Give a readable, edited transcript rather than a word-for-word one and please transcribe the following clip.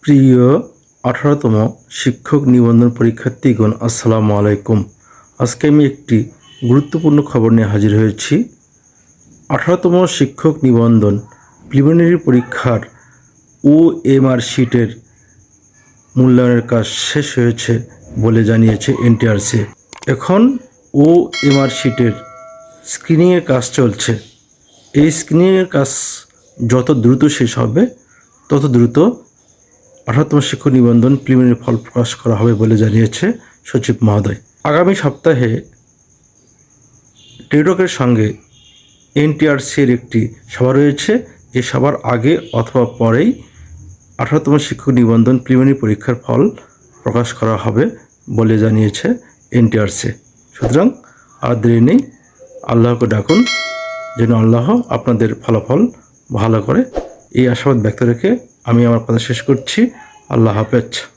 প্রিয় 18তম শিক্ষক নিবন্ধন পরীক্ষার্থীগণ, আসসালামু আলাইকুম। আজকে আমি একটি গুরুত্বপূর্ণ খবর নিয়ে হাজির হয়েছি। 18তম শিক্ষক নিবন্ধন প্রিলিমিনারি পরীক্ষার OMR শিটের মূল্যায়নের কাজ শেষ হয়েছে বলে জানিয়েছে এনটিআরসি। এখন OMR শিটের স্ক্রিনিংয়ের কাজ চলছে। এই স্ক্রিনিংয়ের কাজ যত দ্রুত শেষ হবে তত দ্রুত 18তম শিক্ষক নিবন্ধন প্রিলিমিনারি ফল প্রকাশ করা হবে বলে জানিয়েছে সচিব মহোদয়। আগামী সপ্তাহে টেডকের সঙ্গে এনটিআরসির একটি সভা রয়েছে। এই সভার আগে অথবা পরেই 18তম শিক্ষক নিবন্ধন প্রিলিমিনারি পরীক্ষার ফল প্রকাশ করা হবে বলে জানিয়েছে এনটিআরসি। সুতরাং আর দেরি নেই, আল্লাহকে ডাকুন যেন আল্লাহ আপনাদের ফলাফল ভালো করে। এই আশাবাদ ব্যক্ত রেখে আমি আমার কথা শেষ করছি। আল্লাহ হাফেজ।